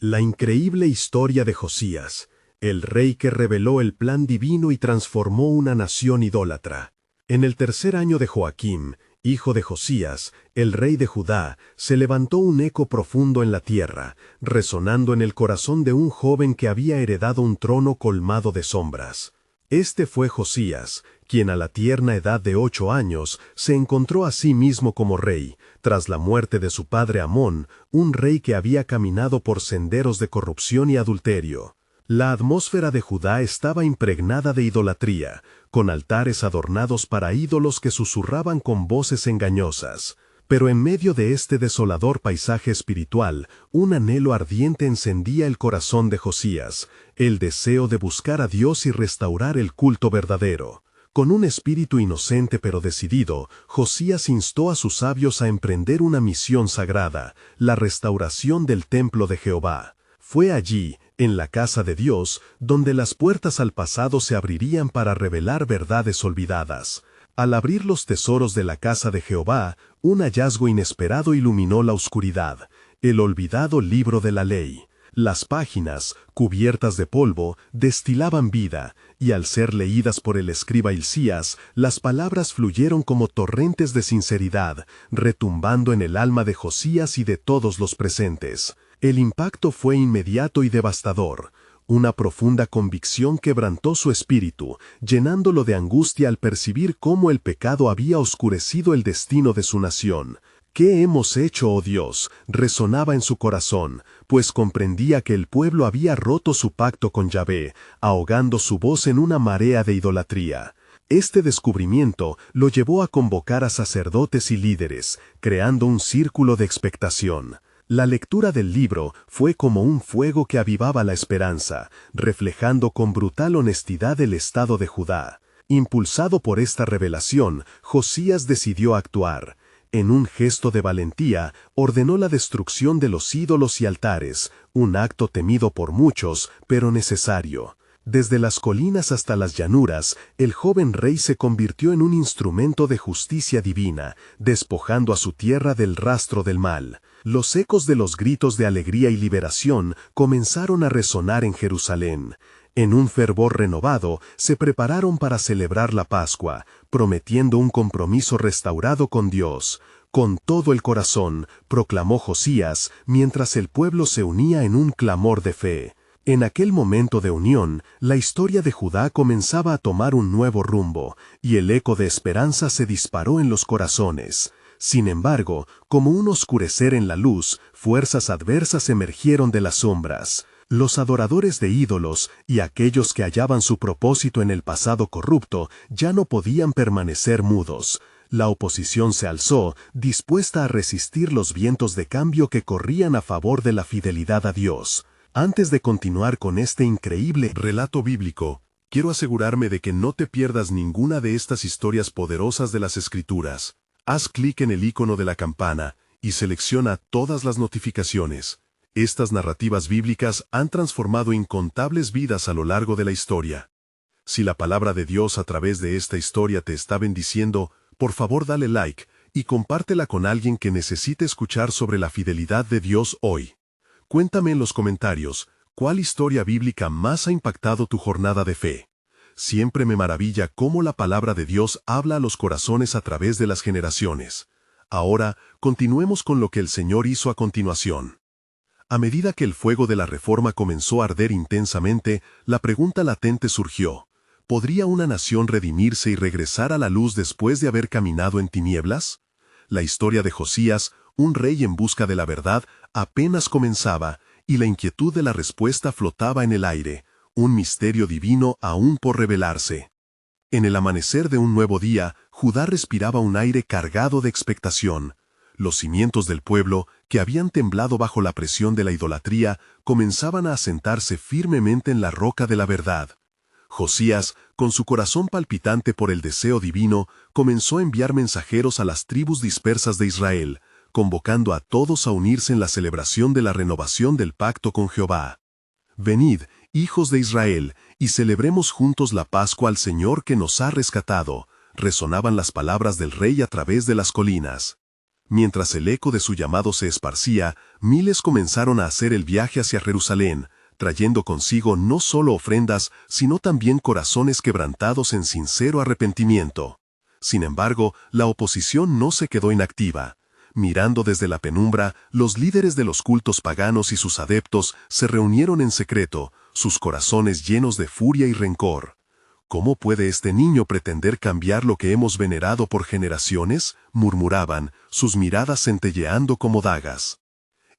La increíble historia de Josías, el rey que reveló el plan divino y transformó una nación idólatra. En el tercer año de Joaquim, hijo de Josías, el rey de Judá, se levantó un eco profundo en la tierra, resonando en el corazón de un joven que había heredado un trono colmado de sombras. Este fue Josías, quien a la tierna edad de 8 años se encontró a sí mismo como rey, tras la muerte de su padre Amón, un rey que había caminado por senderos de corrupción y adulterio. La atmósfera de Judá estaba impregnada de idolatría, con altares adornados para ídolos que susurraban con voces engañosas. Pero en medio de este desolador paisaje espiritual, un anhelo ardiente encendía el corazón de Josías, el deseo de buscar a Dios y restaurar el culto verdadero. Con un espíritu inocente pero decidido, Josías instó a sus sabios a emprender una misión sagrada, la restauración del templo de Jehová. Fue allí, en la casa de Dios, donde las puertas al pasado se abrirían para revelar verdades olvidadas. Al abrir los tesoros de la casa de Jehová, un hallazgo inesperado iluminó la oscuridad, el olvidado libro de la ley. Las páginas, cubiertas de polvo, destilaban vida, y al ser leídas por el escriba Hilcías, las palabras fluyeron como torrentes de sinceridad, retumbando en el alma de Josías y de todos los presentes. El impacto fue inmediato y devastador. Una profunda convicción quebrantó su espíritu, llenándolo de angustia al percibir cómo el pecado había oscurecido el destino de su nación. ¿Qué hemos hecho, oh Dios?, resonaba en su corazón, pues comprendía que el pueblo había roto su pacto con Yahvé, ahogando su voz en una marea de idolatría. Este descubrimiento lo llevó a convocar a sacerdotes y líderes, creando un círculo de expectación. La lectura del libro fue como un fuego que avivaba la esperanza, reflejando con brutal honestidad el estado de Judá. Impulsado por esta revelación, Josías decidió actuar. En un gesto de valentía, ordenó la destrucción de los ídolos y altares, un acto temido por muchos, pero necesario. Desde las colinas hasta las llanuras, el joven rey se convirtió en un instrumento de justicia divina, despojando a su tierra del rastro del mal. Los ecos de los gritos de alegría y liberación comenzaron a resonar en Jerusalén. En un fervor renovado, se prepararon para celebrar la Pascua, prometiendo un compromiso restaurado con Dios. Con todo el corazón, proclamó Josías, mientras el pueblo se unía en un clamor de fe. En aquel momento de unión, la historia de Judá comenzaba a tomar un nuevo rumbo, y el eco de esperanza se disparó en los corazones. Sin embargo, como un oscurecer en la luz, fuerzas adversas emergieron de las sombras. Los adoradores de ídolos y aquellos que hallaban su propósito en el pasado corrupto ya no podían permanecer mudos. La oposición se alzó, dispuesta a resistir los vientos de cambio que corrían a favor de la fidelidad a Dios. Antes de continuar con este increíble relato bíblico, quiero asegurarme de que no te pierdas ninguna de estas historias poderosas de las Escrituras. Haz clic en el icono de la campana y selecciona todas las notificaciones. Estas narrativas bíblicas han transformado incontables vidas a lo largo de la historia. Si la palabra de Dios a través de esta historia te está bendiciendo, por favor dale like y compártela con alguien que necesite escuchar sobre la fidelidad de Dios hoy. Cuéntame en los comentarios, ¿cuál historia bíblica más ha impactado tu jornada de fe? Siempre me maravilla cómo la palabra de Dios habla a los corazones a través de las generaciones. Ahora, continuemos con lo que el Señor hizo a continuación. A medida que el fuego de la Reforma comenzó a arder intensamente, la pregunta latente surgió: ¿podría una nación redimirse y regresar a la luz después de haber caminado en tinieblas? La historia de Josías, un rey en busca de la verdad, apenas comenzaba, y la inquietud de la respuesta flotaba en el aire, un misterio divino aún por revelarse. En el amanecer de un nuevo día, Judá respiraba un aire cargado de expectación. Los cimientos del pueblo, que habían temblado bajo la presión de la idolatría, comenzaban a asentarse firmemente en la roca de la verdad. Josías, con su corazón palpitante por el deseo divino, comenzó a enviar mensajeros a las tribus dispersas de Israel, convocando a todos a unirse en la celebración de la renovación del pacto con Jehová. Venid, hijos de Israel, y celebremos juntos la Pascua al Señor que nos ha rescatado, resonaban las palabras del rey a través de las colinas. Mientras el eco de su llamado se esparcía, miles comenzaron a hacer el viaje hacia Jerusalén, trayendo consigo no solo ofrendas, sino también corazones quebrantados en sincero arrepentimiento. Sin embargo, la oposición no se quedó inactiva. Mirando desde la penumbra, los líderes de los cultos paganos y sus adeptos se reunieron en secreto, sus corazones llenos de furia y rencor. ¿Cómo puede este niño pretender cambiar lo que hemos venerado por generaciones?, murmuraban, sus miradas centelleando como dagas.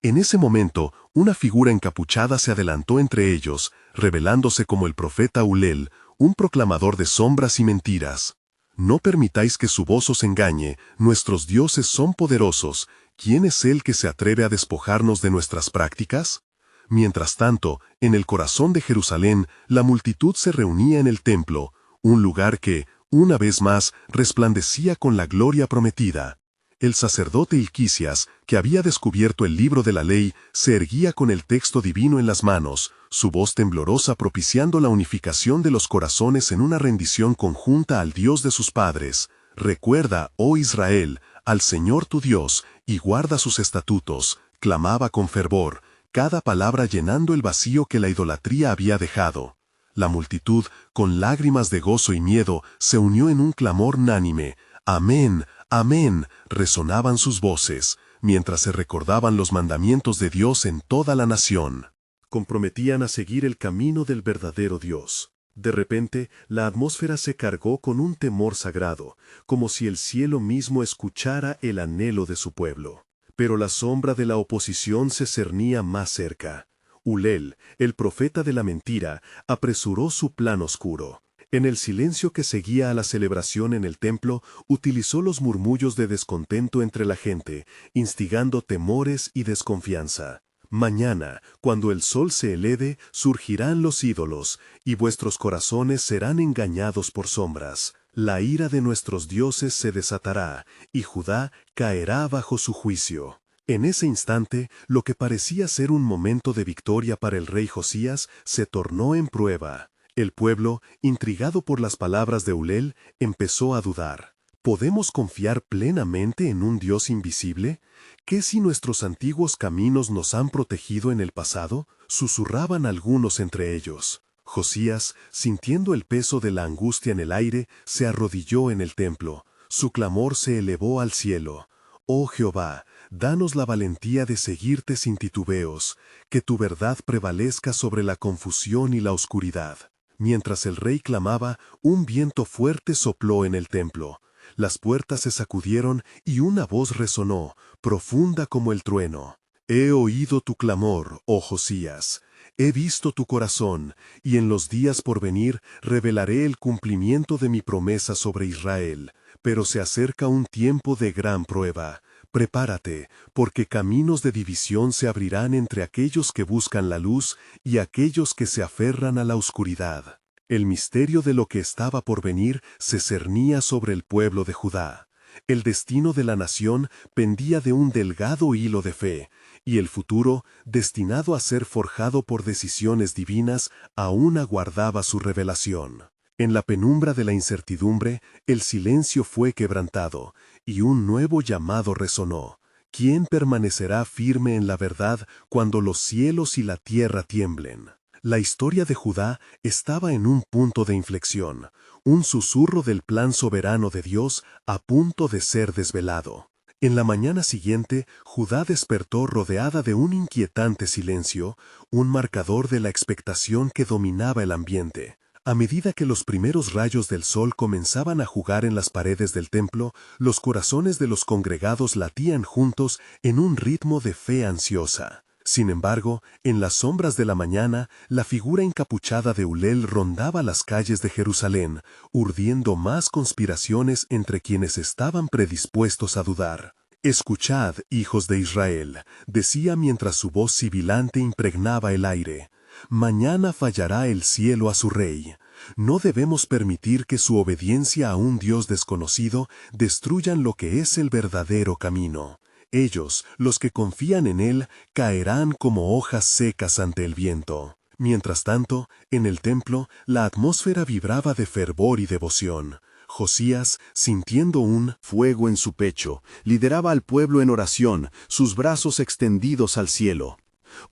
En ese momento, una figura encapuchada se adelantó entre ellos, revelándose como el profeta Ulel, un proclamador de sombras y mentiras. No permitáis que su voz os engañe, nuestros dioses son poderosos. ¿Quién es el que se atreve a despojarnos de nuestras prácticas? Mientras tanto, en el corazón de Jerusalén, la multitud se reunía en el templo, un lugar que, una vez más, resplandecía con la gloria prometida. El sacerdote Hilquías, que había descubierto el libro de la ley, se erguía con el texto divino en las manos, su voz temblorosa propiciando la unificación de los corazones en una rendición conjunta al Dios de sus padres. Recuerda, oh Israel, al Señor tu Dios, y guarda sus estatutos, clamaba con fervor, cada palabra llenando el vacío que la idolatría había dejado. La multitud, con lágrimas de gozo y miedo, se unió en un clamor unánime. Amén, amén, resonaban sus voces, mientras se recordaban los mandamientos de Dios en toda la nación. Comprometían a seguir el camino del verdadero Dios. De repente, la atmósfera se cargó con un temor sagrado, como si el cielo mismo escuchara el anhelo de su pueblo. Pero la sombra de la oposición se cernía más cerca. Ulel, el profeta de la mentira, apresuró su plan oscuro. En el silencio que seguía a la celebración en el templo, utilizó los murmullos de descontento entre la gente, instigando temores y desconfianza. Mañana, cuando el sol se eleve, surgirán los ídolos, y vuestros corazones serán engañados por sombras. La ira de nuestros dioses se desatará, y Judá caerá bajo su juicio. En ese instante, lo que parecía ser un momento de victoria para el rey Josías se tornó en prueba. El pueblo, intrigado por las palabras de Ulel, empezó a dudar. ¿Podemos confiar plenamente en un Dios invisible? ¿Qué si nuestros antiguos caminos nos han protegido en el pasado? Susurraban algunos entre ellos. Josías, sintiendo el peso de la angustia en el aire, se arrodilló en el templo. Su clamor se elevó al cielo. Oh Jehová, danos la valentía de seguirte sin titubeos, que tu verdad prevalezca sobre la confusión y la oscuridad. Mientras el rey clamaba, un viento fuerte sopló en el templo. Las puertas se sacudieron y una voz resonó, profunda como el trueno. He oído tu clamor, oh Josías. He visto tu corazón, y en los días por venir revelaré el cumplimiento de mi promesa sobre Israel. Pero se acerca un tiempo de gran prueba. Prepárate, porque caminos de división se abrirán entre aquellos que buscan la luz y aquellos que se aferran a la oscuridad. El misterio de lo que estaba por venir se cernía sobre el pueblo de Judá. El destino de la nación pendía de un delgado hilo de fe, y el futuro, destinado a ser forjado por decisiones divinas, aún aguardaba su revelación. En la penumbra de la incertidumbre, el silencio fue quebrantado, y un nuevo llamado resonó. ¿Quién permanecerá firme en la verdad cuando los cielos y la tierra tiemblen? La historia de Judá estaba en un punto de inflexión, un susurro del plan soberano de Dios a punto de ser desvelado. En la mañana siguiente, Judá despertó rodeada de un inquietante silencio, un marcador de la expectación que dominaba el ambiente. A medida que los primeros rayos del sol comenzaban a jugar en las paredes del templo, los corazones de los congregados latían juntos en un ritmo de fe ansiosa. Sin embargo, en las sombras de la mañana, la figura encapuchada de Ulel rondaba las calles de Jerusalén, urdiendo más conspiraciones entre quienes estaban predispuestos a dudar. «Escuchad, hijos de Israel», decía mientras su voz sibilante impregnaba el aire. «Mañana fallará el cielo a su rey. No debemos permitir que su obediencia a un Dios desconocido destruyan lo que es el verdadero camino. Ellos, los que confían en él, caerán como hojas secas ante el viento». Mientras tanto, en el templo, la atmósfera vibraba de fervor y devoción. Josías, sintiendo un fuego en su pecho, lideraba al pueblo en oración, sus brazos extendidos al cielo.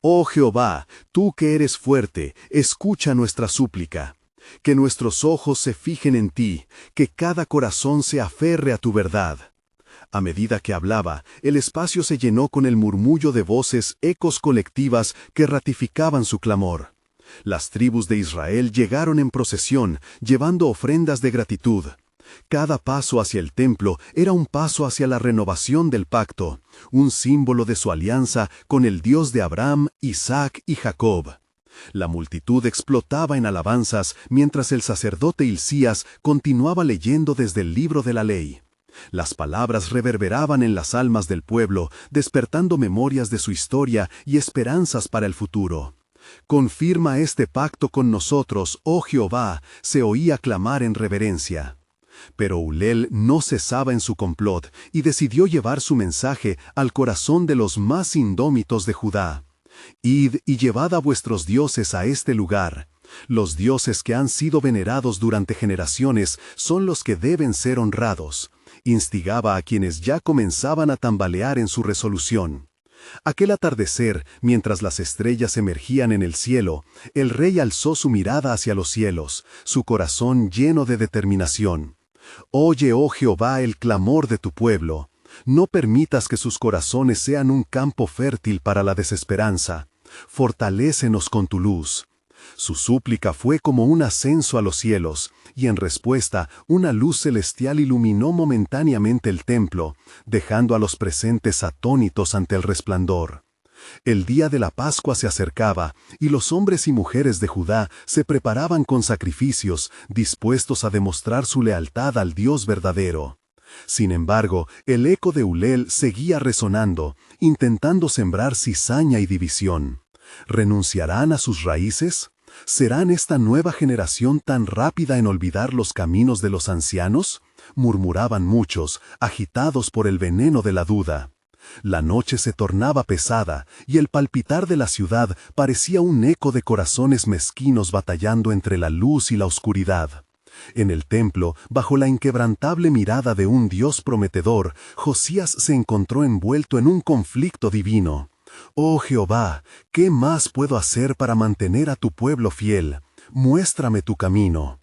Oh Jehová, tú que eres fuerte, escucha nuestra súplica. Que nuestros ojos se fijen en ti, que cada corazón se aferre a tu verdad. A medida que hablaba, el espacio se llenó con el murmullo de voces, ecos colectivas que ratificaban su clamor. Las tribus de Israel llegaron en procesión, llevando ofrendas de gratitud. Cada paso hacia el templo era un paso hacia la renovación del pacto, un símbolo de su alianza con el Dios de Abraham, Isaac y Jacob. La multitud explotaba en alabanzas mientras el sacerdote Hilcías continuaba leyendo desde el libro de la ley. Las palabras reverberaban en las almas del pueblo, despertando memorias de su historia y esperanzas para el futuro. «Confirma este pacto con nosotros, oh Jehová», se oía clamar en reverencia. Pero Ulel no cesaba en su complot y decidió llevar su mensaje al corazón de los más indómitos de Judá. «Id y llevad a vuestros dioses a este lugar. Los dioses que han sido venerados durante generaciones son los que deben ser honrados», instigaba a quienes ya comenzaban a tambalear en su resolución. Aquel atardecer, mientras las estrellas emergían en el cielo, el rey alzó su mirada hacia los cielos, su corazón lleno de determinación. «Oye, oh Jehová, el clamor de tu pueblo. No permitas que sus corazones sean un campo fértil para la desesperanza. Fortalécenos con tu luz». Su súplica fue como un ascenso a los cielos, y en respuesta, una luz celestial iluminó momentáneamente el templo, dejando a los presentes atónitos ante el resplandor. El día de la Pascua se acercaba, y los hombres y mujeres de Judá se preparaban con sacrificios, dispuestos a demostrar su lealtad al Dios verdadero. Sin embargo, el eco de Ulel seguía resonando, intentando sembrar cizaña y división. ¿Renunciarán a sus raíces? ¿Serán esta nueva generación tan rápida en olvidar los caminos de los ancianos? Murmuraban muchos, agitados por el veneno de la duda. La noche se tornaba pesada, y el palpitar de la ciudad parecía un eco de corazones mezquinos batallando entre la luz y la oscuridad. En el templo, bajo la inquebrantable mirada de un Dios prometedor, Josías se encontró envuelto en un conflicto divino. «Oh Jehová, ¿qué más puedo hacer para mantener a tu pueblo fiel? Muéstrame tu camino».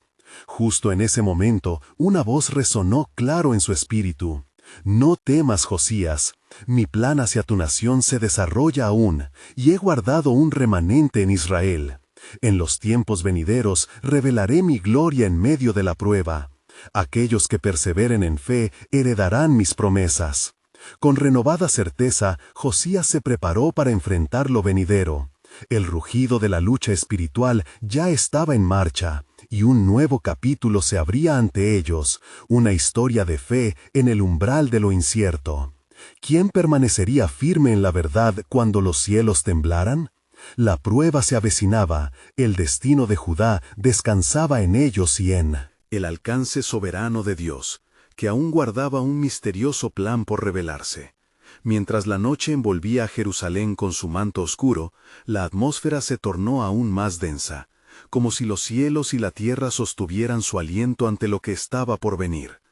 Justo en ese momento, una voz resonó claro en su espíritu. «No temas, Josías. Mi plan hacia tu nación se desarrolla aún, y he guardado un remanente en Israel. En los tiempos venideros revelaré mi gloria en medio de la prueba. Aquellos que perseveren en fe heredarán mis promesas». Con renovada certeza, Josías se preparó para enfrentar lo venidero. El rugido de la lucha espiritual ya estaba en marcha, y un nuevo capítulo se abría ante ellos, una historia de fe en el umbral de lo incierto. ¿Quién permanecería firme en la verdad cuando los cielos temblaran? La prueba se avecinaba, el destino de Judá descansaba en ellos y en el alcance soberano de Dios, que aún guardaba un misterioso plan por revelarse. Mientras la noche envolvía a Jerusalén con su manto oscuro, la atmósfera se tornó aún más densa, como si los cielos y la tierra sostuvieran su aliento ante lo que estaba por venir.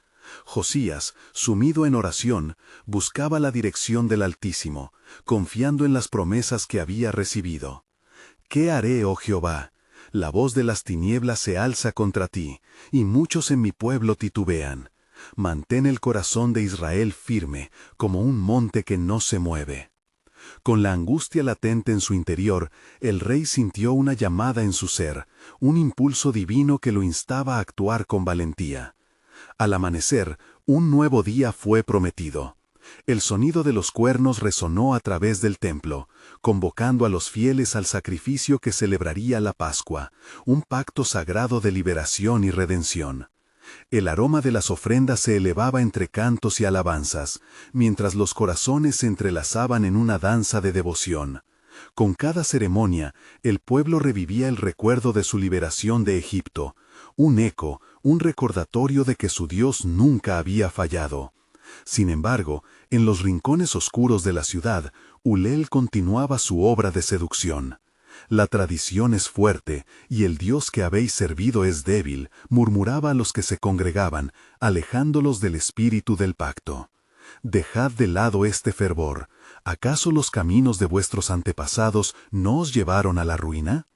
Josías, sumido en oración, buscaba la dirección del Altísimo, confiando en las promesas que había recibido. «¿Qué haré, oh Jehová? La voz de las tinieblas se alza contra ti, y muchos en mi pueblo titubean. Mantén el corazón de Israel firme, como un monte que no se mueve». Con la angustia latente en su interior, el rey sintió una llamada en su ser, un impulso divino que lo instaba a actuar con valentía. Al amanecer, un nuevo día fue prometido. El sonido de los cuernos resonó a través del templo, convocando a los fieles al sacrificio que celebraría la Pascua, un pacto sagrado de liberación y redención. El aroma de las ofrendas se elevaba entre cantos y alabanzas, mientras los corazones se entrelazaban en una danza de devoción. Con cada ceremonia, el pueblo revivía el recuerdo de su liberación de Egipto, un eco, un recordatorio de que su Dios nunca había fallado. Sin embargo, en los rincones oscuros de la ciudad, Ulel continuaba su obra de seducción. La tradición es fuerte, y el Dios que habéis servido es débil, murmuraba a los que se congregaban, alejándolos del espíritu del pacto. Dejad de lado este fervor. ¿Acaso los caminos de vuestros antepasados no os llevaron a la ruina?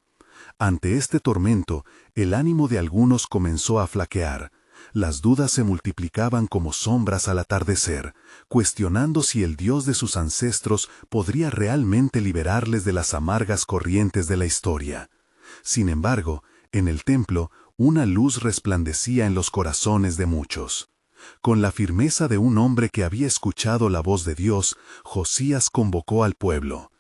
Ante este tormento, el ánimo de algunos comenzó a flaquear. Las dudas se multiplicaban como sombras al atardecer, cuestionando si el Dios de sus ancestros podría realmente liberarles de las amargas corrientes de la historia. Sin embargo, en el templo, una luz resplandecía en los corazones de muchos. Con la firmeza de un hombre que había escuchado la voz de Dios, Josías convocó al pueblo.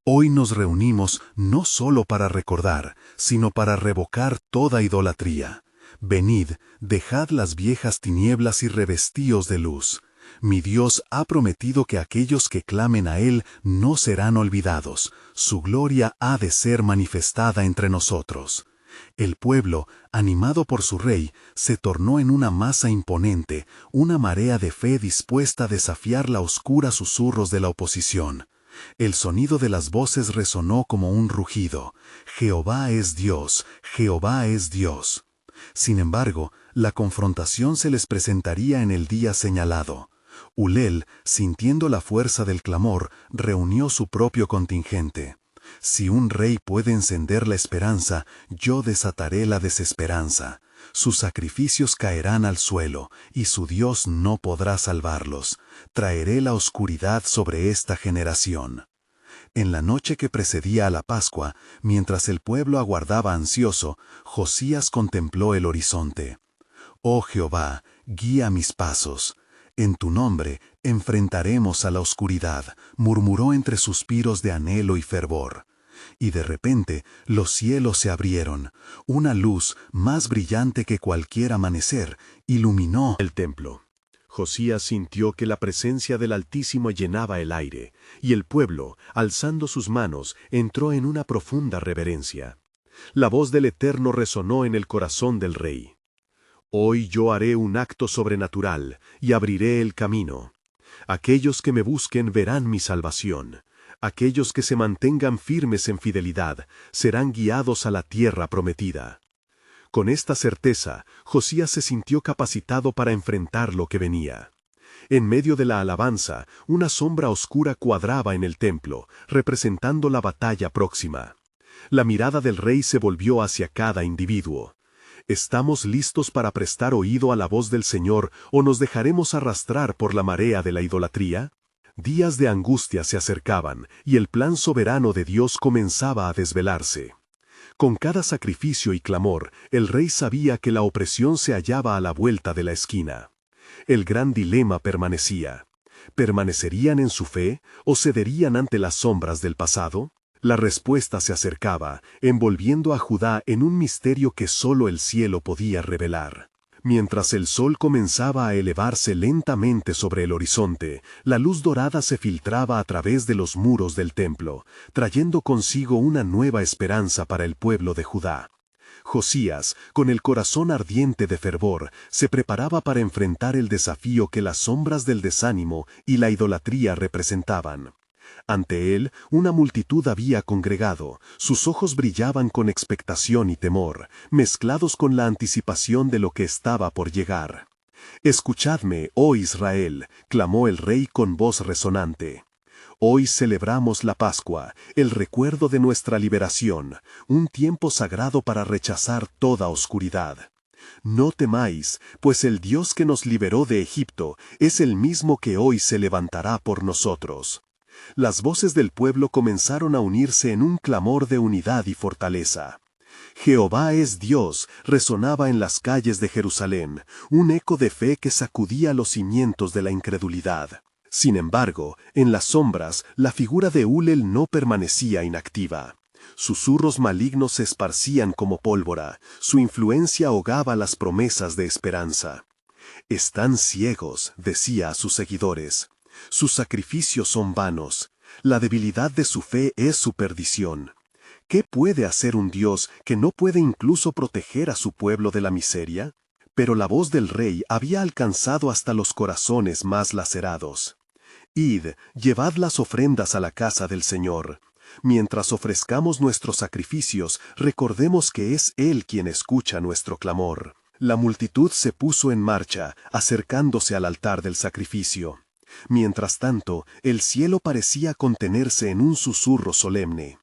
Hoy nos reunimos no solo para recordar, sino para revocar toda idolatría. Venid, dejad las viejas tinieblas y revestíos de luz. Mi Dios ha prometido que aquellos que clamen a Él no serán olvidados. Su gloria ha de ser manifestada entre nosotros. El pueblo, animado por su rey, se tornó en una masa imponente, una marea de fe dispuesta a desafiar la oscura susurros de la oposición. El sonido de las voces resonó como un rugido. Jehová es Dios, Jehová es Dios. Sin embargo, la confrontación se les presentaría en el día señalado. Ulel, sintiendo la fuerza del clamor, reunió su propio contingente. Si un rey puede encender la esperanza, yo desataré la desesperanza. Sus sacrificios caerán al suelo, y su Dios no podrá salvarlos. Traeré la oscuridad sobre esta generación. En la noche que precedía a la Pascua, mientras el pueblo aguardaba ansioso, Josías contempló el horizonte. Oh Jehová, guía mis pasos. En tu nombre enfrentaremos a la oscuridad, murmuró entre suspiros de anhelo y fervor. Y de repente los cielos se abrieron. Una luz, más brillante que cualquier amanecer, iluminó el templo. Josías sintió que la presencia del Altísimo llenaba el aire, y el pueblo, alzando sus manos, entró en una profunda reverencia. La voz del Eterno resonó en el corazón del rey. Hoy yo haré un acto sobrenatural, y abriré el camino. Aquellos que me busquen verán mi salvación. Aquellos que se mantengan firmes en fidelidad serán guiados a la tierra prometida. Con esta certeza, Josías se sintió capacitado para enfrentar lo que venía. En medio de la alabanza, una sombra oscura cuadraba en el templo, representando la batalla próxima. La mirada del rey se volvió hacia cada individuo. ¿Estamos listos para prestar oído a la voz del Señor o nos dejaremos arrastrar por la marea de la idolatría? Días de angustia se acercaban y el plan soberano de Dios comenzaba a desvelarse. Con cada sacrificio y clamor, el rey sabía que la opresión se hallaba a la vuelta de la esquina. El gran dilema permanecía. ¿Permanecerían en su fe o cederían ante las sombras del pasado? La respuesta se acercaba, envolviendo a Judá en un misterio que solo el cielo podía revelar. Mientras el sol comenzaba a elevarse lentamente sobre el horizonte, la luz dorada se filtraba a través de los muros del templo, trayendo consigo una nueva esperanza para el pueblo de Judá. Josías, con el corazón ardiente de fervor, se preparaba para enfrentar el desafío que las sombras del desánimo y la idolatría representaban. Ante él, una multitud había congregado, sus ojos brillaban con expectación y temor, mezclados con la anticipación de lo que estaba por llegar. «Escuchadme, oh Israel», clamó el rey con voz resonante. «Hoy celebramos la Pascua, el recuerdo de nuestra liberación, un tiempo sagrado para rechazar toda oscuridad. No temáis, pues el Dios que nos liberó de Egipto es el mismo que hoy se levantará por nosotros». Las voces del pueblo comenzaron a unirse en un clamor de unidad y fortaleza. «Jehová es Dios», resonaba en las calles de Jerusalén, un eco de fe que sacudía los cimientos de la incredulidad. Sin embargo, en las sombras, la figura de Ulel no permanecía inactiva. Susurros malignos se esparcían como pólvora, su influencia ahogaba las promesas de esperanza. «Están ciegos», decía a sus seguidores. «Sus sacrificios son vanos. La debilidad de su fe es su perdición. ¿Qué puede hacer un Dios que no puede incluso proteger a su pueblo de la miseria?» Pero la voz del rey había alcanzado hasta los corazones más lacerados. «Id, llevad las ofrendas a la casa del Señor. Mientras ofrezcamos nuestros sacrificios, recordemos que es Él quien escucha nuestro clamor. La multitud se puso en marcha, acercándose al altar del sacrificio. Mientras tanto, el cielo parecía contenerse en un susurro solemne.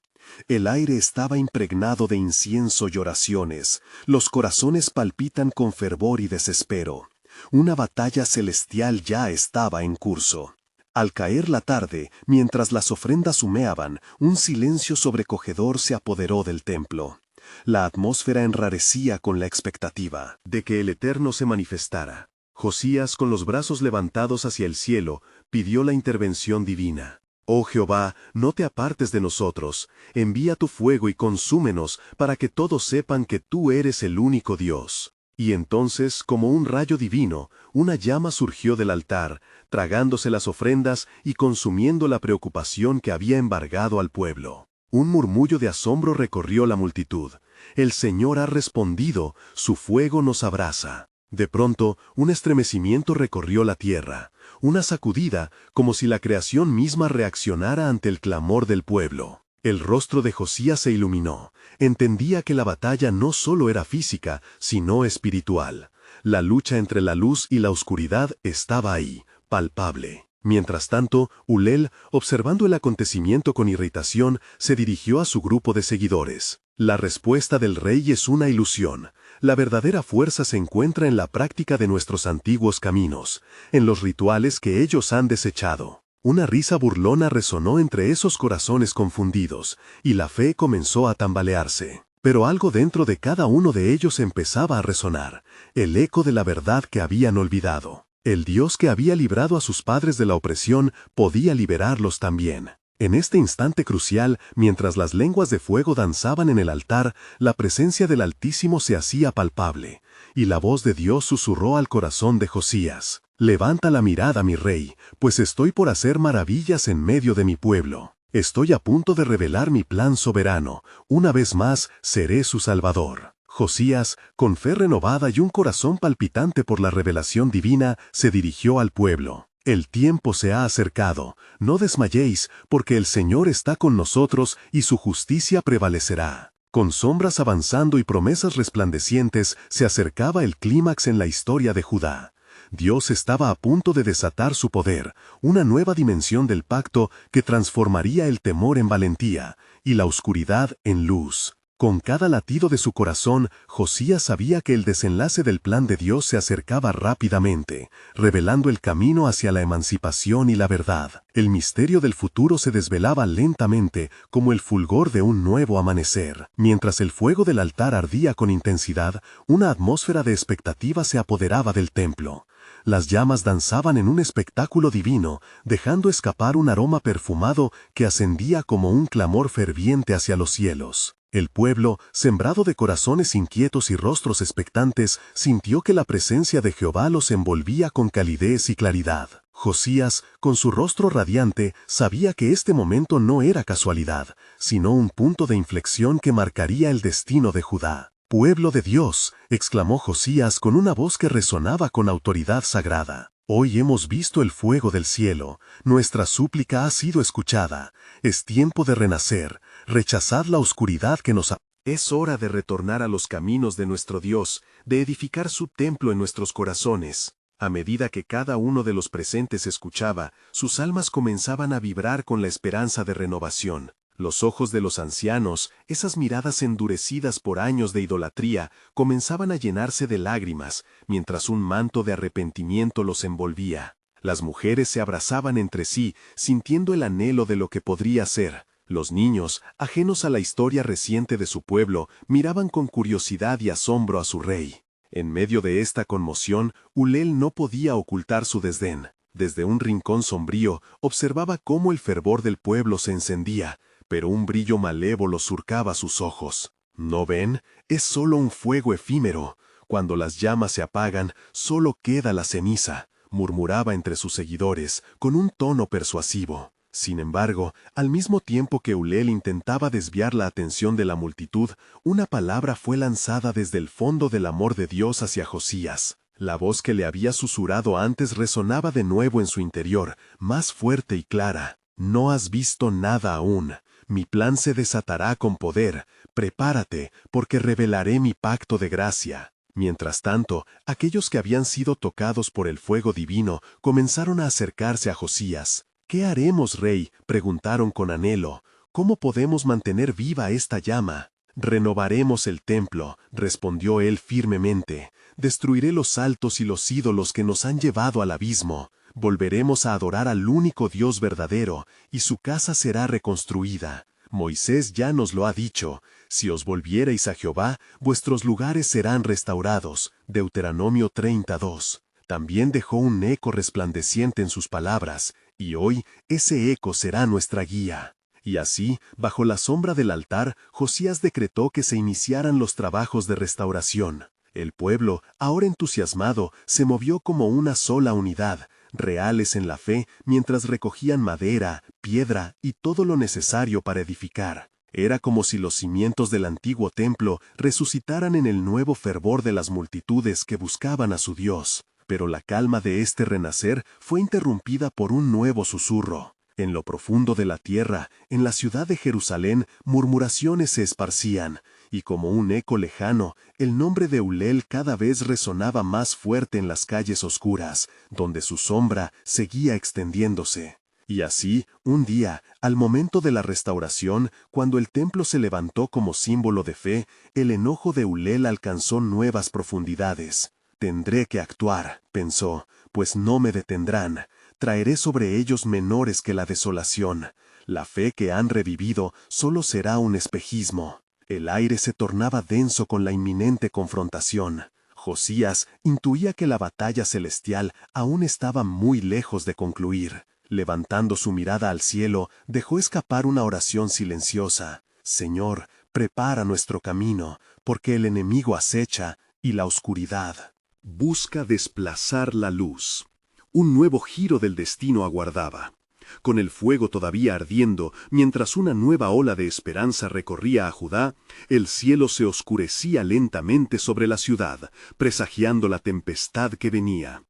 El aire estaba impregnado de incienso y oraciones. Los corazones palpitan con fervor y desespero. Una batalla celestial ya estaba en curso. Al caer la tarde, mientras las ofrendas humeaban, un silencio sobrecogedor se apoderó del templo. La atmósfera enrarecía con la expectativa de que el Eterno se manifestara. Josías, con los brazos levantados hacia el cielo, pidió la intervención divina. Oh Jehová, no te apartes de nosotros, envía tu fuego y consúmenos para que todos sepan que tú eres el único Dios. Y entonces, como un rayo divino, una llama surgió del altar, tragándose las ofrendas y consumiendo la preocupación que había embargado al pueblo. Un murmullo de asombro recorrió la multitud. El Señor ha respondido, su fuego nos abraza. De pronto, un estremecimiento recorrió la tierra, una sacudida como si la creación misma reaccionara ante el clamor del pueblo. El rostro de Josías se iluminó. Entendía que la batalla no solo era física, sino espiritual. La lucha entre la luz y la oscuridad estaba ahí, palpable. Mientras tanto, Ulel, observando el acontecimiento con irritación, se dirigió a su grupo de seguidores. La respuesta del rey es una ilusión. La verdadera fuerza se encuentra en la práctica de nuestros antiguos caminos, en los rituales que ellos han desechado. Una risa burlona resonó entre esos corazones confundidos, y la fe comenzó a tambalearse. Pero algo dentro de cada uno de ellos empezaba a resonar, el eco de la verdad que habían olvidado. El Dios que había librado a sus padres de la opresión podía liberarlos también. En este instante crucial, mientras las lenguas de fuego danzaban en el altar, la presencia del Altísimo se hacía palpable, y la voz de Dios susurró al corazón de Josías: «Levanta la mirada, mi rey, pues estoy por hacer maravillas en medio de mi pueblo. Estoy a punto de revelar mi plan soberano. Una vez más, seré su salvador». Josías, con fe renovada y un corazón palpitante por la revelación divina, se dirigió al pueblo. «El tiempo se ha acercado. No desmayéis, porque el Señor está con nosotros y su justicia prevalecerá». Con sombras avanzando y promesas resplandecientes, se acercaba el clímax en la historia de Judá. Dios estaba a punto de desatar su poder, una nueva dimensión del pacto que transformaría el temor en valentía y la oscuridad en luz. Con cada latido de su corazón, Josías sabía que el desenlace del plan de Dios se acercaba rápidamente, revelando el camino hacia la emancipación y la verdad. El misterio del futuro se desvelaba lentamente como el fulgor de un nuevo amanecer. Mientras el fuego del altar ardía con intensidad, una atmósfera de expectativa se apoderaba del templo. Las llamas danzaban en un espectáculo divino, dejando escapar un aroma perfumado que ascendía como un clamor ferviente hacia los cielos. El pueblo, sembrado de corazones inquietos y rostros expectantes, sintió que la presencia de Jehová los envolvía con calidez y claridad. Josías, con su rostro radiante, sabía que este momento no era casualidad, sino un punto de inflexión que marcaría el destino de Judá. «Pueblo de Dios», exclamó Josías con una voz que resonaba con autoridad sagrada. «Hoy hemos visto el fuego del cielo, nuestra súplica ha sido escuchada. Es tiempo de renacer, rechazad la oscuridad que nos ha... Es hora de retornar a los caminos de nuestro Dios, de edificar su templo en nuestros corazones». A medida que cada uno de los presentes escuchaba, sus almas comenzaban a vibrar con la esperanza de renovación. Los ojos de los ancianos, esas miradas endurecidas por años de idolatría, comenzaban a llenarse de lágrimas, mientras un manto de arrepentimiento los envolvía. Las mujeres se abrazaban entre sí, sintiendo el anhelo de lo que podría ser. Los niños, ajenos a la historia reciente de su pueblo, miraban con curiosidad y asombro a su rey. En medio de esta conmoción, Ulel no podía ocultar su desdén. Desde un rincón sombrío, observaba cómo el fervor del pueblo se encendía, pero un brillo malévolo surcaba sus ojos. ¿No ven? Es solo un fuego efímero. Cuando las llamas se apagan, solo queda la ceniza, murmuraba entre sus seguidores, con un tono persuasivo. Sin embargo, al mismo tiempo que Ulel intentaba desviar la atención de la multitud, una palabra fue lanzada desde el fondo del amor de Dios hacia Josías. La voz que le había susurrado antes resonaba de nuevo en su interior, más fuerte y clara. «No has visto nada aún. Mi plan se desatará con poder. Prepárate, porque revelaré mi pacto de gracia. Mientras tanto, aquellos que habían sido tocados por el fuego divino comenzaron a acercarse a Josías. «¿Qué haremos, rey?», preguntaron con anhelo. «¿Cómo podemos mantener viva esta llama?». «Renovaremos el templo», respondió él firmemente. «Destruiré los altos y los ídolos que nos han llevado al abismo. Volveremos a adorar al único Dios verdadero, y su casa será reconstruida. Moisés ya nos lo ha dicho. Si os volviereis a Jehová, vuestros lugares serán restaurados». Deuteronomio 32. También dejó un eco resplandeciente en sus palabras, y hoy ese eco será nuestra guía. Y así, bajo la sombra del altar, Josías decretó que se iniciaran los trabajos de restauración. El pueblo, ahora entusiasmado, se movió como una sola unidad, reales en la fe, mientras recogían madera, piedra y todo lo necesario para edificar. Era como si los cimientos del antiguo templo resucitaran en el nuevo fervor de las multitudes que buscaban a su Dios. Pero la calma de este renacer fue interrumpida por un nuevo susurro. En lo profundo de la tierra, en la ciudad de Jerusalén, murmuraciones se esparcían, y como un eco lejano, el nombre de Ulel cada vez resonaba más fuerte en las calles oscuras, donde su sombra seguía extendiéndose. Y así, un día, al momento de la restauración, cuando el templo se levantó como símbolo de fe, el enojo de Ulel alcanzó nuevas profundidades. «Tendré que actuar», pensó, «pues no me detendrán. Traeré sobre ellos menores que la desolación. La fe que han revivido solo será un espejismo». El aire se tornaba denso con la inminente confrontación. Josías intuía que la batalla celestial aún estaba muy lejos de concluir. Levantando su mirada al cielo, dejó escapar una oración silenciosa. «Señor, prepara nuestro camino, porque el enemigo acecha y la oscuridad busca desplazar la luz». Un nuevo giro del destino aguardaba. Con el fuego todavía ardiendo, mientras una nueva ola de esperanza recorría a Judá, el cielo se oscurecía lentamente sobre la ciudad, presagiando la tempestad que venía.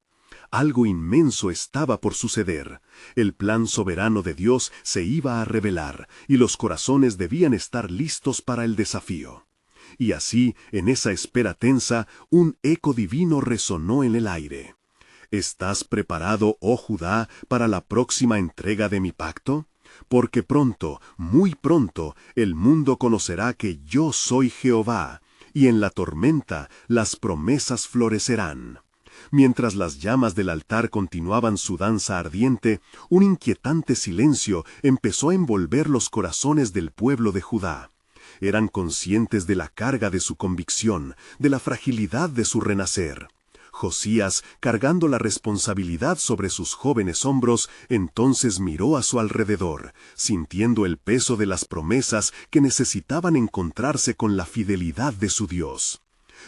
Algo inmenso estaba por suceder. El plan soberano de Dios se iba a revelar, y los corazones debían estar listos para el desafío. Y así, en esa espera tensa, un eco divino resonó en el aire. ¿Estás preparado, oh Judá, para la próxima entrega de mi pacto? Porque pronto, muy pronto, el mundo conocerá que yo soy Jehová, y en la tormenta las promesas florecerán. Mientras las llamas del altar continuaban su danza ardiente, un inquietante silencio empezó a envolver los corazones del pueblo de Judá. Eran conscientes de la carga de su convicción, de la fragilidad de su renacer. Josías, cargando la responsabilidad sobre sus jóvenes hombros, entonces miró a su alrededor, sintiendo el peso de las promesas que necesitaban encontrarse con la fidelidad de su Dios.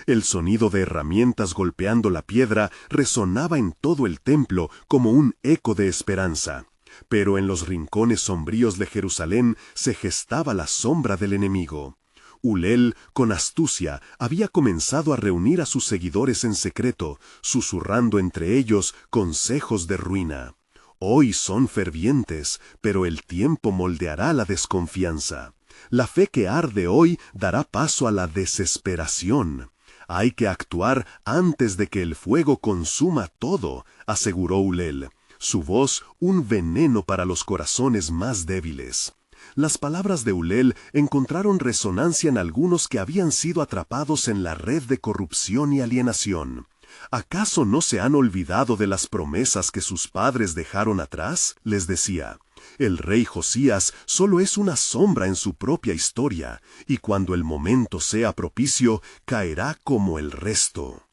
El sonido de herramientas golpeando la piedra resonaba en todo el templo como un eco de esperanza. Pero en los rincones sombríos de Jerusalén se gestaba la sombra del enemigo. Ulel, con astucia, había comenzado a reunir a sus seguidores en secreto, susurrando entre ellos consejos de ruina. Hoy son fervientes, pero el tiempo moldeará la desconfianza. La fe que arde hoy dará paso a la desesperación. Hay que actuar antes de que el fuego consuma todo, aseguró Ulel. Su voz un veneno para los corazones más débiles. Las palabras de Ulel encontraron resonancia en algunos que habían sido atrapados en la red de corrupción y alienación. ¿Acaso no se han olvidado de las promesas que sus padres dejaron atrás?, les decía. El rey Josías solo es una sombra en su propia historia, y cuando el momento sea propicio, caerá como el resto.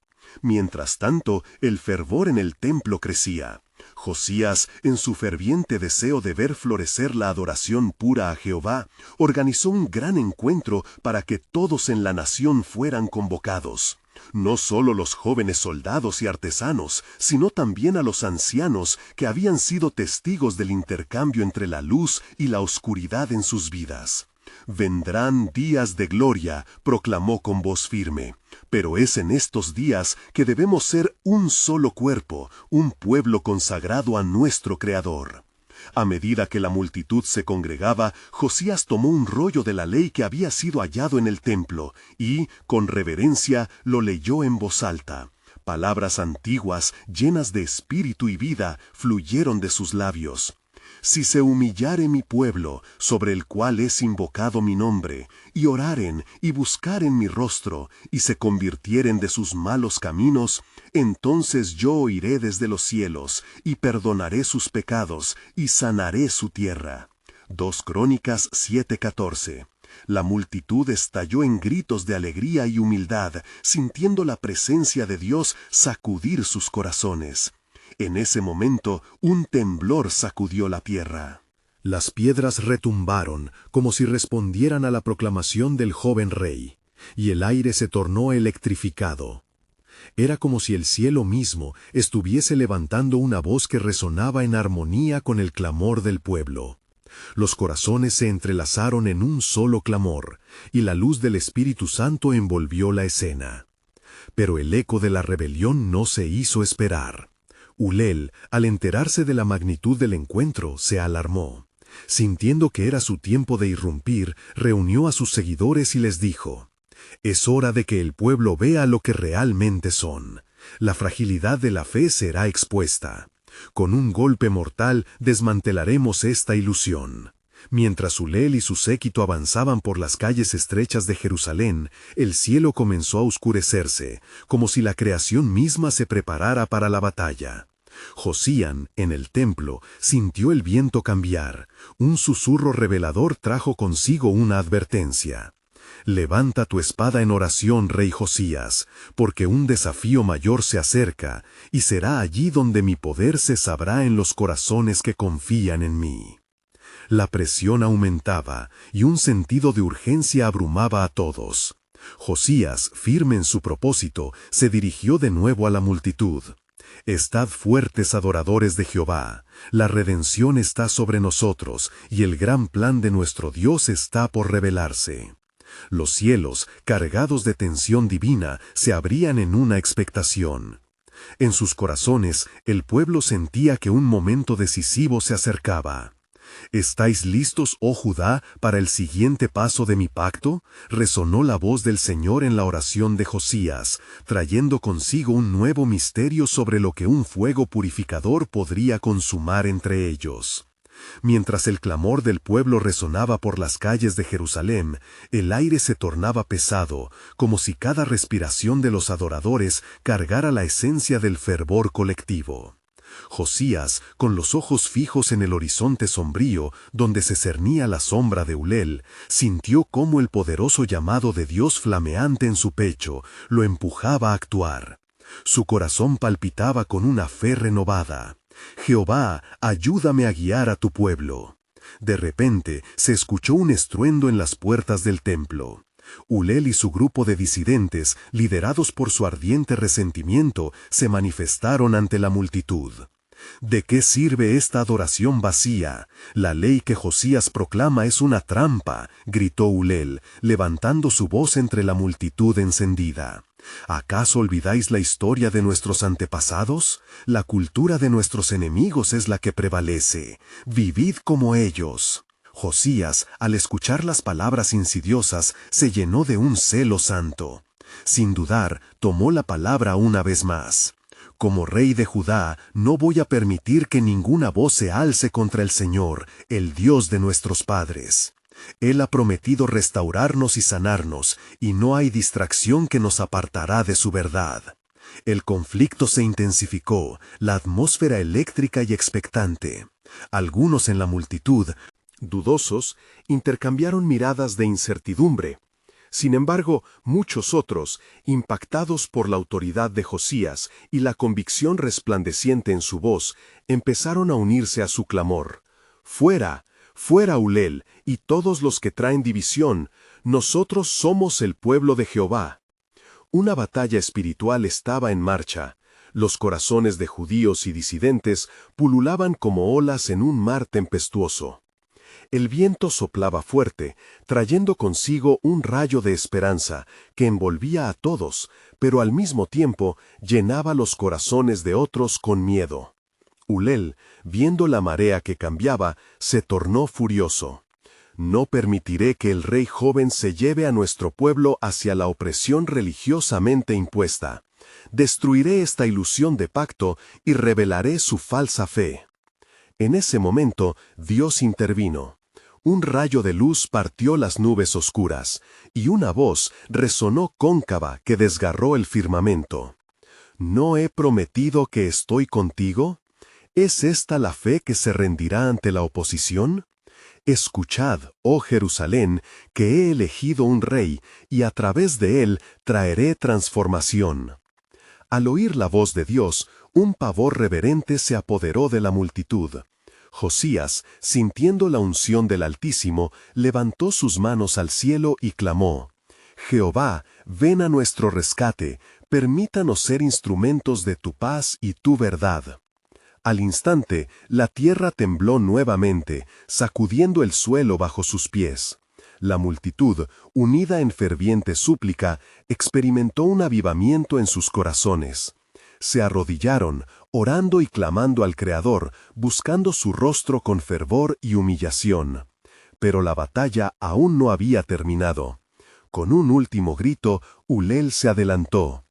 Mientras tanto, el fervor en el templo crecía. Josías, en su ferviente deseo de ver florecer la adoración pura a Jehová, organizó un gran encuentro para que todos en la nación fueran convocados. No solo los jóvenes soldados y artesanos, sino también a los ancianos que habían sido testigos del intercambio entre la luz y la oscuridad en sus vidas. «Vendrán días de gloria», proclamó con voz firme. Pero es en estos días que debemos ser un solo cuerpo, un pueblo consagrado a nuestro Creador. A medida que la multitud se congregaba, Josías tomó un rollo de la ley que había sido hallado en el templo y, con reverencia, lo leyó en voz alta. Palabras antiguas, llenas de espíritu y vida, fluyeron de sus labios. Si se humillare mi pueblo, sobre el cual es invocado mi nombre, y oraren y buscaren mi rostro, y se convirtieren de sus malos caminos, entonces yo oiré desde los cielos, y perdonaré sus pecados, y sanaré su tierra. 2 Crónicas 7:14. La multitud estalló en gritos de alegría y humildad, sintiendo la presencia de Dios sacudir sus corazones. En ese momento, un temblor sacudió la tierra. Las piedras retumbaron, como si respondieran a la proclamación del joven rey, y el aire se tornó electrificado. Era como si el cielo mismo estuviese levantando una voz que resonaba en armonía con el clamor del pueblo. Los corazones se entrelazaron en un solo clamor, y la luz del Espíritu Santo envolvió la escena. Pero el eco de la rebelión no se hizo esperar. Ulel, al enterarse de la magnitud del encuentro, se alarmó. Sintiendo que era su tiempo de irrumpir, reunió a sus seguidores y les dijo: «Es hora de que el pueblo vea lo que realmente son. La fragilidad de la fe será expuesta. Con un golpe mortal desmantelaremos esta ilusión». Mientras Ulel y su séquito avanzaban por las calles estrechas de Jerusalén, el cielo comenzó a oscurecerse, como si la creación misma se preparara para la batalla. Josías, en el templo, sintió el viento cambiar. Un susurro revelador trajo consigo una advertencia. «Levanta tu espada en oración, rey Josías, porque un desafío mayor se acerca, y será allí donde mi poder se sabrá en los corazones que confían en mí». La presión aumentaba, y un sentido de urgencia abrumaba a todos. Josías, firme en su propósito, se dirigió de nuevo a la multitud. «Estad fuertes, adoradores de Jehová. La redención está sobre nosotros, y el gran plan de nuestro Dios está por revelarse». Los cielos, cargados de tensión divina, se abrían en una expectación. En sus corazones, el pueblo sentía que un momento decisivo se acercaba. «¿Estáis listos, oh Judá, para el siguiente paso de mi pacto?», resonó la voz del Señor en la oración de Josías, trayendo consigo un nuevo misterio sobre lo que un fuego purificador podría consumar entre ellos. Mientras el clamor del pueblo resonaba por las calles de Jerusalén, el aire se tornaba pesado, como si cada respiración de los adoradores cargara la esencia del fervor colectivo. Josías, con los ojos fijos en el horizonte sombrío, donde se cernía la sombra de Ulel, sintió cómo el poderoso llamado de Dios flameante en su pecho lo empujaba a actuar. Su corazón palpitaba con una fe renovada. «Jehová, ayúdame a guiar a tu pueblo». De repente se escuchó un estruendo en las puertas del templo. Ulel y su grupo de disidentes, liderados por su ardiente resentimiento, se manifestaron ante la multitud. «¿De qué sirve esta adoración vacía? La ley que Josías proclama es una trampa», gritó Ulel, levantando su voz entre la multitud encendida. «¿Acaso olvidáis la historia de nuestros antepasados? La cultura de nuestros enemigos es la que prevalece. Vivid como ellos». Josías, al escuchar las palabras insidiosas, se llenó de un celo santo. Sin dudar, tomó la palabra una vez más. «Como rey de Judá, no voy a permitir que ninguna voz se alce contra el Señor, el Dios de nuestros padres. Él ha prometido restaurarnos y sanarnos, y no hay distracción que nos apartará de su verdad». El conflicto se intensificó, la atmósfera eléctrica y expectante. Algunos en la multitud, dudosos, intercambiaron miradas de incertidumbre. Sin embargo, muchos otros, impactados por la autoridad de Josías y la convicción resplandeciente en su voz, empezaron a unirse a su clamor. «Fuera, fuera Ulel, y todos los que traen división, nosotros somos el pueblo de Jehová». Una batalla espiritual estaba en marcha. Los corazones de judíos y disidentes pululaban como olas en un mar tempestuoso. El viento soplaba fuerte, trayendo consigo un rayo de esperanza que envolvía a todos, pero al mismo tiempo llenaba los corazones de otros con miedo. Ulel, viendo la marea que cambiaba, se tornó furioso. No permitiré que el rey joven se lleve a nuestro pueblo hacia la opresión religiosamente impuesta. Destruiré esta ilusión de pacto y revelaré su falsa fe. En ese momento, Dios intervino. Un rayo de luz partió las nubes oscuras, y una voz resonó cóncava que desgarró el firmamento. ¿No he prometido que estoy contigo? ¿Es esta la fe que se rendirá ante la oposición? Escuchad, oh Jerusalén, que he elegido un rey, y a través de él traeré transformación. Al oír la voz de Dios, un pavor reverente se apoderó de la multitud. Josías, sintiendo la unción del Altísimo, levantó sus manos al cielo y clamó: Jehová, ven a nuestro rescate, permítanos ser instrumentos de tu paz y tu verdad. Al instante, la tierra tembló nuevamente, sacudiendo el suelo bajo sus pies. La multitud, unida en ferviente súplica, experimentó un avivamiento en sus corazones. Se arrodillaron, orando y clamando al Creador, buscando su rostro con fervor y humillación. Pero la batalla aún no había terminado. Con un último grito, Ulel se adelantó.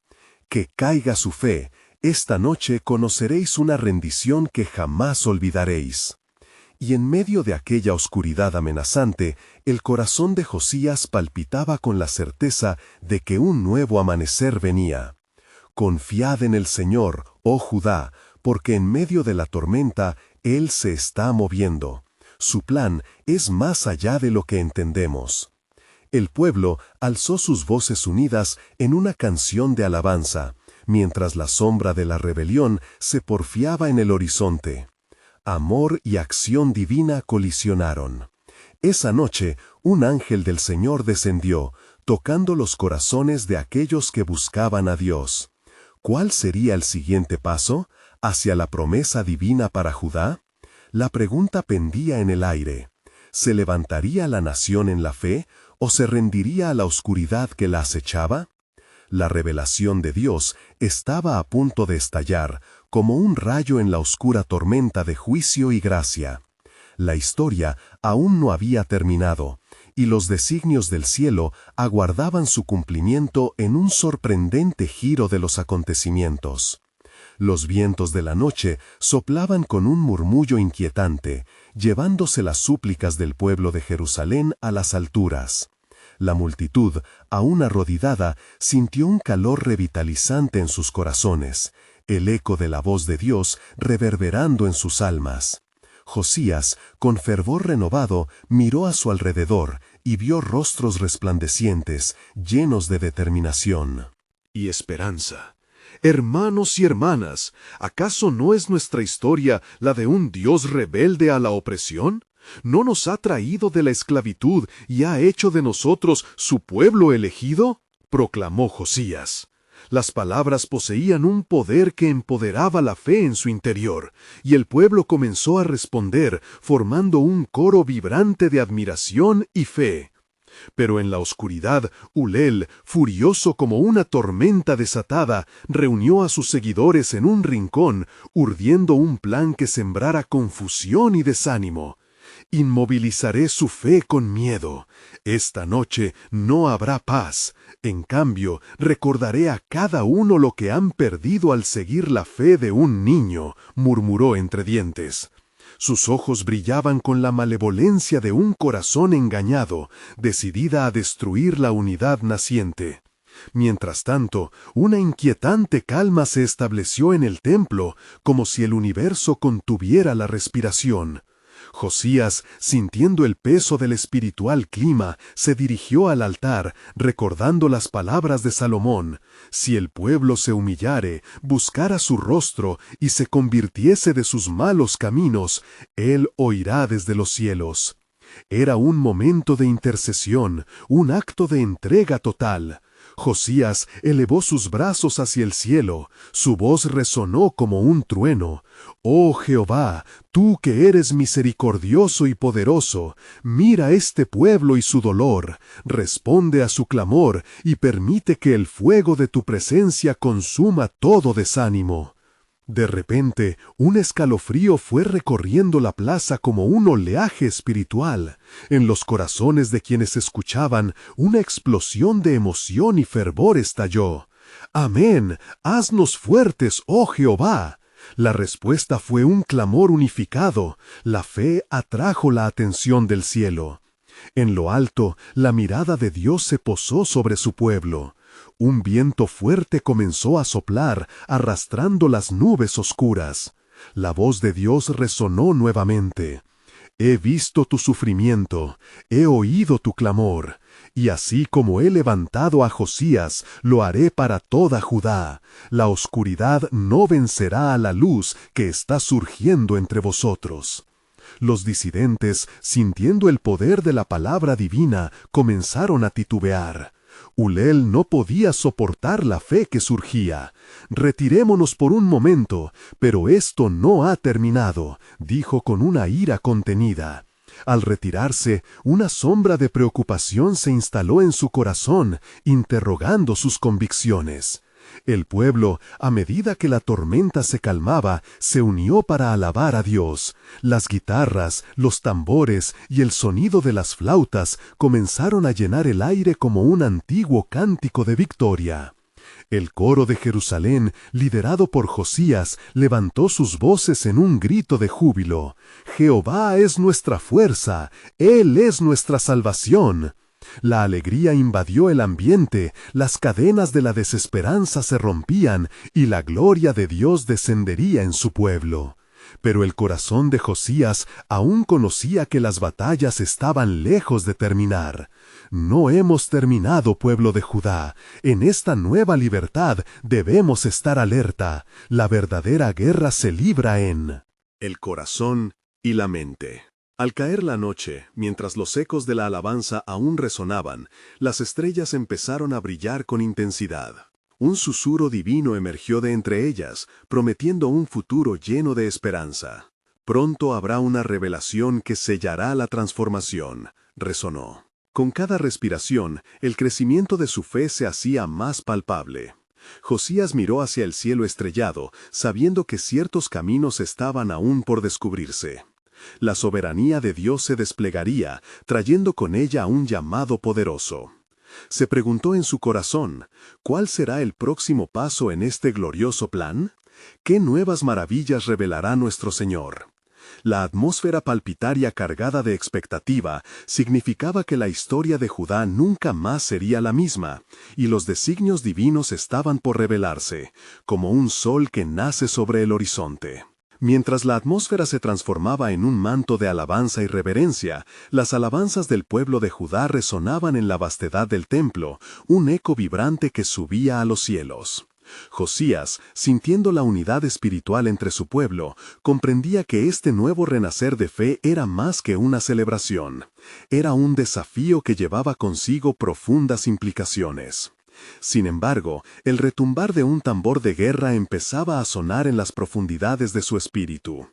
Que caiga su fe. Esta noche conoceréis una rendición que jamás olvidaréis. Y en medio de aquella oscuridad amenazante, el corazón de Josías palpitaba con la certeza de que un nuevo amanecer venía. Confiad en el Señor, oh Judá, porque en medio de la tormenta Él se está moviendo. Su plan es más allá de lo que entendemos. El pueblo alzó sus voces unidas en una canción de alabanza, mientras la sombra de la rebelión se porfiaba en el horizonte. Amor y acción divina colisionaron. Esa noche, un ángel del Señor descendió, tocando los corazones de aquellos que buscaban a Dios. ¿Cuál sería el siguiente paso? ¿Hacia la promesa divina para Judá? La pregunta pendía en el aire. ¿Se levantaría la nación en la fe o se rendiría a la oscuridad que la acechaba? La revelación de Dios estaba a punto de estallar, como un rayo en la oscura tormenta de juicio y gracia. La historia aún no había terminado, y los designios del cielo aguardaban su cumplimiento en un sorprendente giro de los acontecimientos. Los vientos de la noche soplaban con un murmullo inquietante, llevándose las súplicas del pueblo de Jerusalén a las alturas. La multitud, aún arrodillada, sintió un calor revitalizante en sus corazones, el eco de la voz de Dios reverberando en sus almas. Josías, con fervor renovado, miró a su alrededor y vio rostros resplandecientes, llenos de determinación y esperanza. Hermanos y hermanas, ¿acaso no es nuestra historia la de un Dios rebelde a la opresión? ¿No nos ha traído de la esclavitud y ha hecho de nosotros su pueblo elegido? Proclamó Josías. Las palabras poseían un poder que empoderaba la fe en su interior, y el pueblo comenzó a responder, formando un coro vibrante de admiración y fe. Pero en la oscuridad, Ulel, furioso como una tormenta desatada, reunió a sus seguidores en un rincón, urdiendo un plan que sembrara confusión y desánimo. Inmovilizaré su fe con miedo. Esta noche no habrá paz. En cambio, recordaré a cada uno lo que han perdido al seguir la fe de un niño, murmuró entre dientes. Sus ojos brillaban con la malevolencia de un corazón engañado, decidida a destruir la unidad naciente. Mientras tanto, una inquietante calma se estableció en el templo, como si el universo contuviera la respiración. Josías, sintiendo el peso del espiritual clima, se dirigió al altar, recordando las palabras de Salomón: si el pueblo se humillare, buscara su rostro y se convirtiese de sus malos caminos, él oirá desde los cielos. Era un momento de intercesión, un acto de entrega total. Josías elevó sus brazos hacia el cielo, su voz resonó como un trueno. «Oh Jehová, tú que eres misericordioso y poderoso, mira este pueblo y su dolor, responde a su clamor y permite que el fuego de tu presencia consuma todo desánimo». De repente, un escalofrío fue recorriendo la plaza como un oleaje espiritual. En los corazones de quienes escuchaban, una explosión de emoción y fervor estalló. «Amén, haznos fuertes, oh Jehová». La respuesta fue un clamor unificado. La fe atrajo la atención del cielo. En lo alto, la mirada de Dios se posó sobre su pueblo. Un viento fuerte comenzó a soplar, arrastrando las nubes oscuras. La voz de Dios resonó nuevamente. «He visto tu sufrimiento, he oído tu clamor, y así como he levantado a Josías, lo haré para toda Judá. La oscuridad no vencerá a la luz que está surgiendo entre vosotros». Los disidentes, sintiendo el poder de la palabra divina, comenzaron a titubear. Ulel no podía soportar la fe que surgía. «Retirémonos por un momento, pero esto no ha terminado», dijo con una ira contenida. Al retirarse, una sombra de preocupación se instaló en su corazón, interrogando sus convicciones. El pueblo, a medida que la tormenta se calmaba, se unió para alabar a Dios. Las guitarras, los tambores y el sonido de las flautas comenzaron a llenar el aire como un antiguo cántico de victoria. El coro de Jerusalén, liderado por Josías, levantó sus voces en un grito de júbilo. «Jehová es nuestra fuerza, Él es nuestra salvación». La alegría invadió el ambiente, las cadenas de la desesperanza se rompían y la gloria de Dios descendería en su pueblo. Pero el corazón de Josías aún conocía que las batallas estaban lejos de terminar. «No hemos terminado, pueblo de Judá. En esta nueva libertad debemos estar alerta. La verdadera guerra se libra en el corazón y la mente». Al caer la noche, mientras los ecos de la alabanza aún resonaban, las estrellas empezaron a brillar con intensidad. Un susurro divino emergió de entre ellas, prometiendo un futuro lleno de esperanza. «Pronto habrá una revelación que sellará la transformación», resonó. Con cada respiración, el crecimiento de su fe se hacía más palpable. Josías miró hacia el cielo estrellado, sabiendo que ciertos caminos estaban aún por descubrirse. La soberanía de Dios se desplegaría, trayendo con ella un llamado poderoso. Se preguntó en su corazón, ¿cuál será el próximo paso en este glorioso plan? ¿Qué nuevas maravillas revelará nuestro Señor? La atmósfera palpitaria cargada de expectativa significaba que la historia de Judá nunca más sería la misma, y los designios divinos estaban por revelarse, como un sol que nace sobre el horizonte. Mientras la atmósfera se transformaba en un manto de alabanza y reverencia, las alabanzas del pueblo de Judá resonaban en la vastedad del templo, un eco vibrante que subía a los cielos. Josías, sintiendo la unidad espiritual entre su pueblo, comprendía que este nuevo renacer de fe era más que una celebración. Era un desafío que llevaba consigo profundas implicaciones. Sin embargo, el retumbar de un tambor de guerra empezaba a sonar en las profundidades de su espíritu.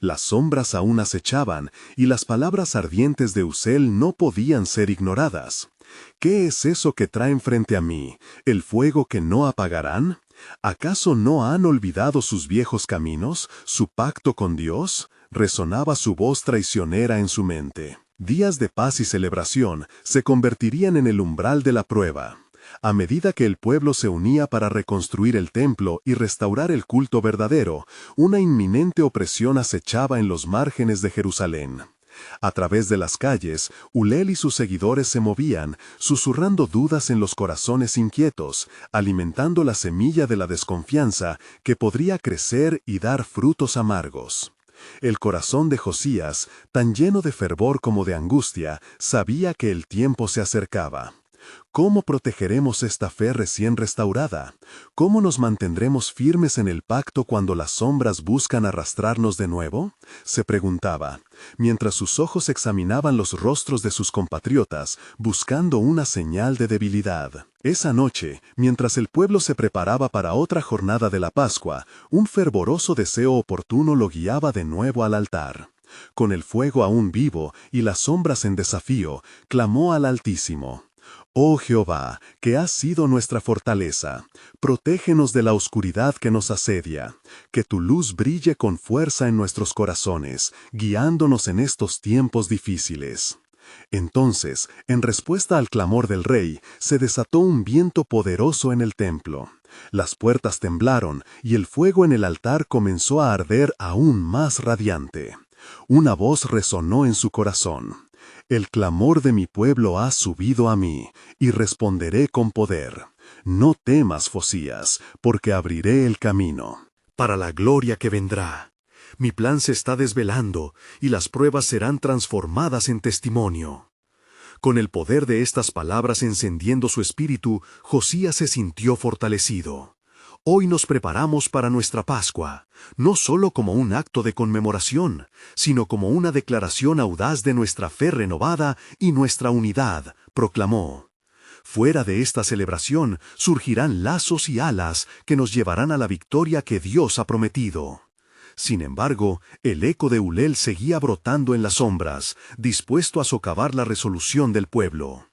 Las sombras aún acechaban, y las palabras ardientes de Usel no podían ser ignoradas. ¿Qué es eso que traen frente a mí? ¿El fuego que no apagarán? ¿Acaso no han olvidado sus viejos caminos, su pacto con Dios? Resonaba su voz traicionera en su mente. Días de paz y celebración se convertirían en el umbral de la prueba. A medida que el pueblo se unía para reconstruir el templo y restaurar el culto verdadero, una inminente opresión acechaba en los márgenes de Jerusalén. A través de las calles, Ulel y sus seguidores se movían, susurrando dudas en los corazones inquietos, alimentando la semilla de la desconfianza que podría crecer y dar frutos amargos. El corazón de Josías, tan lleno de fervor como de angustia, sabía que el tiempo se acercaba. ¿Cómo protegeremos esta fe recién restaurada? ¿Cómo nos mantendremos firmes en el pacto cuando las sombras buscan arrastrarnos de nuevo? Se preguntaba, mientras sus ojos examinaban los rostros de sus compatriotas, buscando una señal de debilidad. Esa noche, mientras el pueblo se preparaba para otra jornada de la Pascua, un fervoroso deseo oportuno lo guiaba de nuevo al altar. Con el fuego aún vivo y las sombras en desafío, clamó al Altísimo. Oh Jehová, que has sido nuestra fortaleza, protégenos de la oscuridad que nos asedia, que tu luz brille con fuerza en nuestros corazones, guiándonos en estos tiempos difíciles. Entonces, en respuesta al clamor del rey, se desató un viento poderoso en el templo. Las puertas temblaron y el fuego en el altar comenzó a arder aún más radiante. Una voz resonó en su corazón. El clamor de mi pueblo ha subido a mí, y responderé con poder. No temas, Josías, porque abriré el camino. Para la gloria que vendrá. Mi plan se está desvelando, y las pruebas serán transformadas en testimonio. Con el poder de estas palabras encendiendo su espíritu, Josías se sintió fortalecido. Hoy nos preparamos para nuestra Pascua, no solo como un acto de conmemoración, sino como una declaración audaz de nuestra fe renovada y nuestra unidad, proclamó. Fuera de esta celebración surgirán lazos y alas que nos llevarán a la victoria que Dios ha prometido. Sin embargo, el eco de Ulel seguía brotando en las sombras, dispuesto a socavar la resolución del pueblo.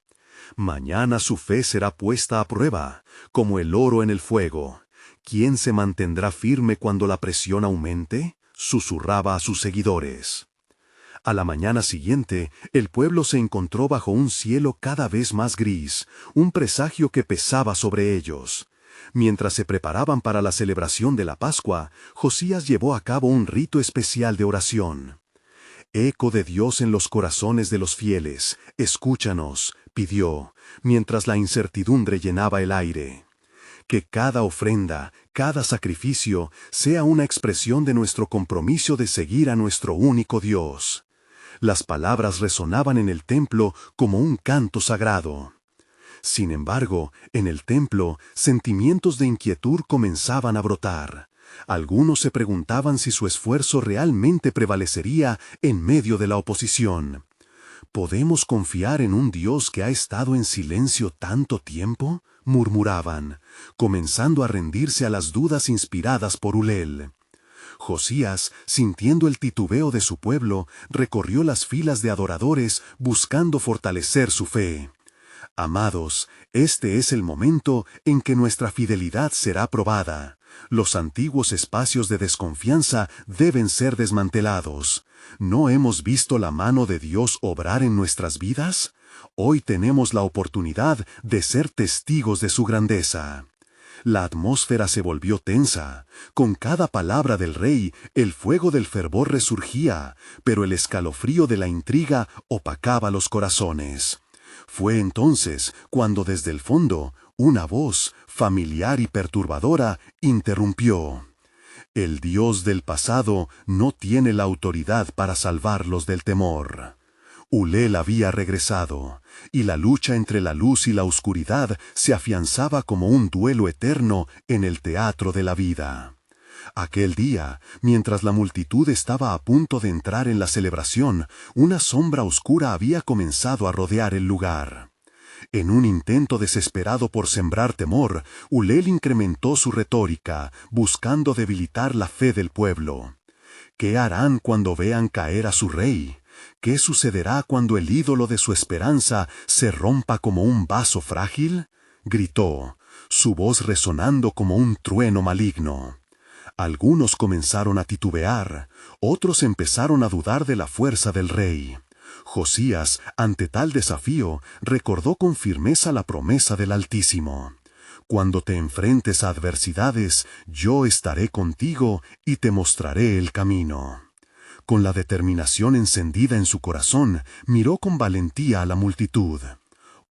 Mañana su fe será puesta a prueba, como el oro en el fuego. ¿Quién se mantendrá firme cuando la presión aumente?, susurraba a sus seguidores. A la mañana siguiente, el pueblo se encontró bajo un cielo cada vez más gris, un presagio que pesaba sobre ellos. Mientras se preparaban para la celebración de la Pascua, Josías llevó a cabo un rito especial de oración. Eco de Dios en los corazones de los fieles, escúchanos, pidió, mientras la incertidumbre llenaba el aire. Que cada ofrenda, cada sacrificio, sea una expresión de nuestro compromiso de seguir a nuestro único Dios. Las palabras resonaban en el templo como un canto sagrado. Sin embargo, en el templo, sentimientos de inquietud comenzaban a brotar. Algunos se preguntaban si su esfuerzo realmente prevalecería en medio de la oposición. ¿Podemos confiar en un Dios que ha estado en silencio tanto tiempo?, murmuraban, comenzando a rendirse a las dudas inspiradas por Ulel. Josías, sintiendo el titubeo de su pueblo, recorrió las filas de adoradores buscando fortalecer su fe. Amados, este es el momento en que nuestra fidelidad será probada. Los antiguos espacios de desconfianza deben ser desmantelados. ¿No hemos visto la mano de Dios obrar en nuestras vidas? Hoy tenemos la oportunidad de ser testigos de su grandeza. La atmósfera se volvió tensa. Con cada palabra del rey, el fuego del fervor resurgía, pero el escalofrío de la intriga opacaba los corazones. Fue entonces cuando desde el fondo, una voz, familiar y perturbadora, interrumpió. El Dios del pasado no tiene la autoridad para salvarlos del temor. Ulel había regresado, y la lucha entre la luz y la oscuridad se afianzaba como un duelo eterno en el teatro de la vida. Aquel día, mientras la multitud estaba a punto de entrar en la celebración, una sombra oscura había comenzado a rodear el lugar. En un intento desesperado por sembrar temor, Ulel incrementó su retórica, buscando debilitar la fe del pueblo. ¿Qué harán cuando vean caer a su rey? ¿Qué sucederá cuando el ídolo de su esperanza se rompa como un vaso frágil?, gritó, su voz resonando como un trueno maligno. Algunos comenzaron a titubear, otros empezaron a dudar de la fuerza del rey. Josías, ante tal desafío, recordó con firmeza la promesa del Altísimo. Cuando te enfrentes a adversidades, yo estaré contigo y te mostraré el camino. Con la determinación encendida en su corazón, miró con valentía a la multitud.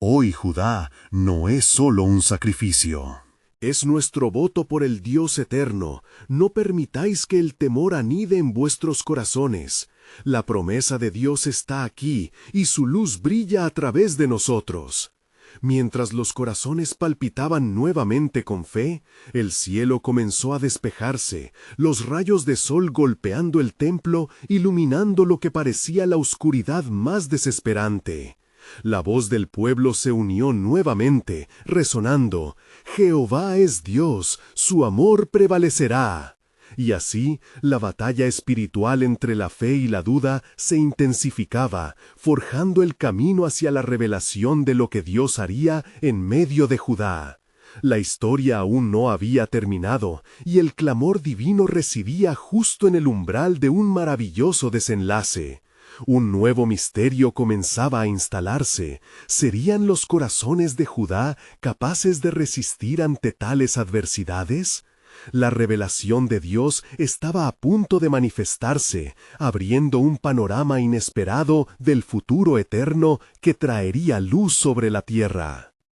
Hoy Judá no es solo un sacrificio. Es nuestro voto por el Dios eterno. No permitáis que el temor anide en vuestros corazones. La promesa de Dios está aquí, y su luz brilla a través de nosotros. Mientras los corazones palpitaban nuevamente con fe, el cielo comenzó a despejarse, los rayos de sol golpeando el templo, iluminando lo que parecía la oscuridad más desesperante. La voz del pueblo se unió nuevamente, resonando: Jehová es Dios, su amor prevalecerá. Y así, la batalla espiritual entre la fe y la duda se intensificaba, forjando el camino hacia la revelación de lo que Dios haría en medio de Judá. La historia aún no había terminado, y el clamor divino residía justo en el umbral de un maravilloso desenlace. Un nuevo misterio comenzaba a instalarse. ¿Serían los corazones de Judá capaces de resistir ante tales adversidades? La revelación de Dios estaba a punto de manifestarse, abriendo un panorama inesperado del futuro eterno que traería luz sobre la tierra.